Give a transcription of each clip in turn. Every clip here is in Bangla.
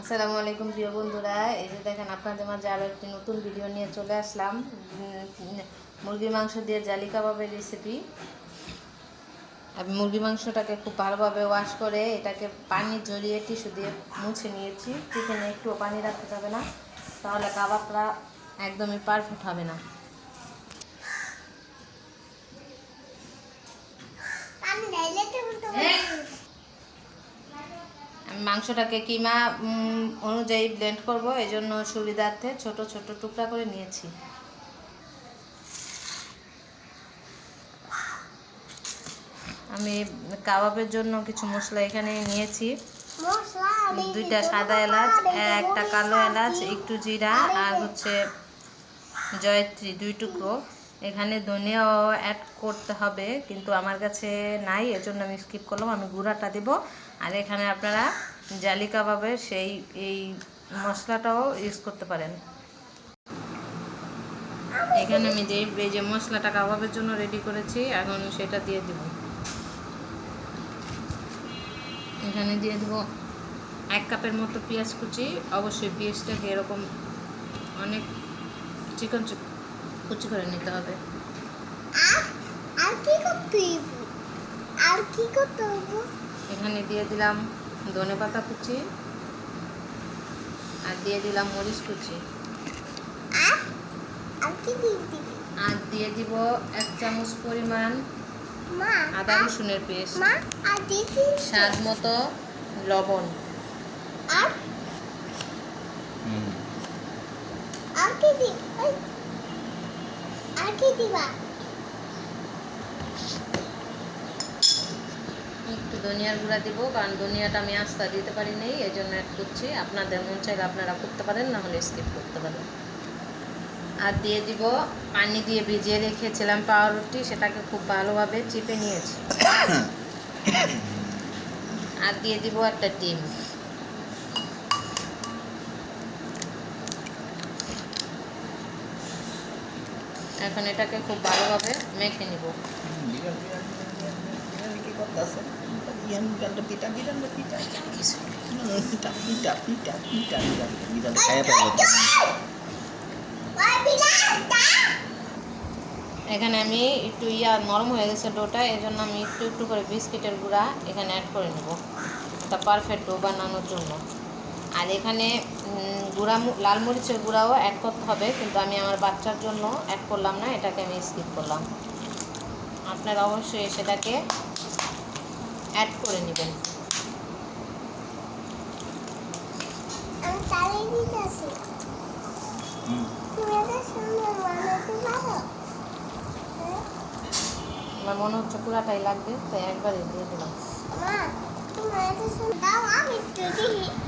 আসসালামু আলাইকুম প্রিয় বন্ধুরা, এই যে দেখেন আপনাদের মাঝে আরও একটি নতুন ভিডিও নিয়ে চলে আসলাম। মুরগির মাংস দিয়ে জালি কাবাবের রেসিপি। আমি মুরগির মাংসটাকে খুব ভালোভাবে ওয়াশ করে এটাকে পানি জড়িয়ে টিস্যু দিয়ে মুছে নিয়েছি। চিকেনে একটুও পানি রাখতে যাবে না, তাহলে কাবাবটা একদমই পারফেক্ট হবে না। আমি মাংসটাকে কিমা অনুযায়ী ব্লেন্ড করব, এই জন্য সুবিধার্থে ছোট ছোট টুকরা করে নিয়েছি। আমি কাবাবের জন্য কিছু মশলা এখানে নিয়েছি। দুইটা সাদা এলাচ, একটা কালো এলাচ, একটু জিরা, আর হচ্ছে জয়ত্রী 2 টুকরো। এখানে ধনিয়াও অ্যাড করতে হবে, কিন্তু আমার কাছে নাই, এজন্য আমি স্কিপ করলাম। আমি গুঁড়াটা দেব। আর এখানে আপনারা জালি কাবাবের এই মশলাটাও ইউজ করতে পারেন। এখানে আমি যে মশলাটা কাবাবের জন্য রেডি করেছি, এখন সেটা দিয়ে দিব। এখানে দিয়ে দেব 1 কাপের মতো পেঁয়াজ কুচি। অবশ্যই পেঁয়াজটাকে এরকম অনেক চিকন কুচি করে নিতে হবে। এখানে দিয়ে দিলাম ধনেপাতা কুচি, আর দিয়ে দিলাম মরিচ কুচি, আর দিয়ে দিব 1 চামচ পরিমাণ আদা রসুনের পেস্ট, স্বাদ মতো লবণ, একটু ধনিয়ার গুঁড়া দিব, কারণ ধনিয়াটা আমি আস্তা দিতে পারি নাই, এই জন্য অ্যাড করছি। আপনাদের মন চাইলে আপনারা করতে পারেন, না হলে স্কিপ করতে পারেন। আর দিয়ে দিব পানি দিয়ে ভিজিয়ে রেখেছিলাম পাউরুটি, সেটাকে খুব ভালোভাবে চিপে নিয়েছি। আর দিয়ে দিব একটা ডিম। এখন এটাকে খুব ভালোভাবে মেখে নিব। এখানে আমি একটু নরম হয়ে গেছে ডোটা, এই জন্য আমি একটু একটু করে বিস্কিটের গুঁড়া এখানে অ্যাড করে নেব, এটা পারফেক্ট ডো বানানোর জন্য। আর এখানে লাল মরিচের গুঁড়াও অ্যাড করতে হবে, কিন্তু আমি আমার বাচ্চার জন্য অ্যাড করলাম না, এটাকে আমি স্কিপ করলাম। আপনারা অবশ্যই সেটাকে অ্যাড করে নেবেন। আমার মনে হচ্ছে পুরাটাই লাগবে, তাই একবারে দিয়ে দিলাম।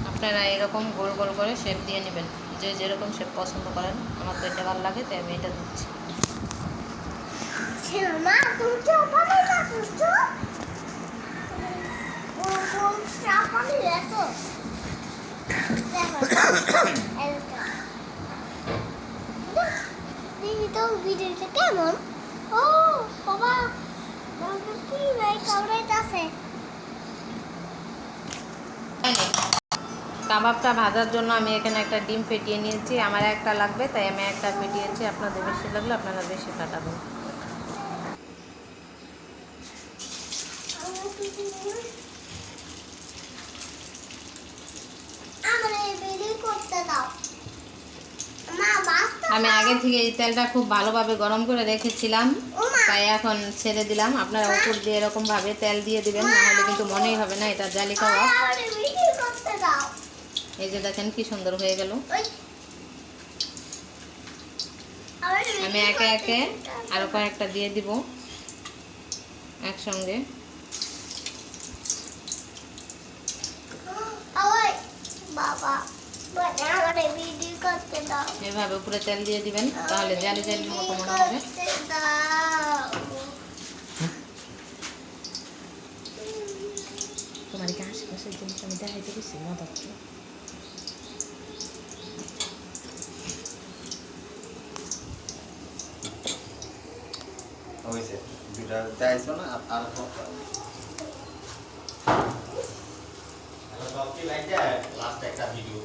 আপনারা এরকম গোল গোল করে শেপ দিয়ে নেবেন, যে যেরকম শেপ পছন্দ করেন। আমার তো এটা ভালো লাগে, তাই আমি এটা দিচ্ছি। কেমন ও বাবা, কাবাবটা ভাজার জন্য আমি এখানে একটা ডিম ফেটিয়ে নিয়েছি। আমার একটা লাগবে, তাই আমি একটা ফেটিয়েছি। আপনাদের বেশি লাগলে আপনারা বেশি ফাটাবেন। আমি আগে থেকে এই তেলটা খুব ভালোভাবে গরম করে রেখেছিলাম, তাই এখন ছেড়ে দিলাম। আপনারা উপর দিয়ে এরকম ভাবে তেল দিয়ে দিবেন, না হলে কিন্তু মনেই হবে না এটা জালি কাবাব। এই যে দেখেন কি সুন্দর হয়ে গেল। আমি একে একে আরো কয়েকটা দিয়ে দিব একসঙ্গে। এভাবে উপরে তেল দিয়ে দিবেন, তাহলে জালি জালির মতো মনে হবে। তোমার কি আশেপাশের জিনিস আমি দেখাইতে গেছি মজা হয়েছে দুটা চাইছো না আর কি লাইট লাস্ট একটা ভিডিও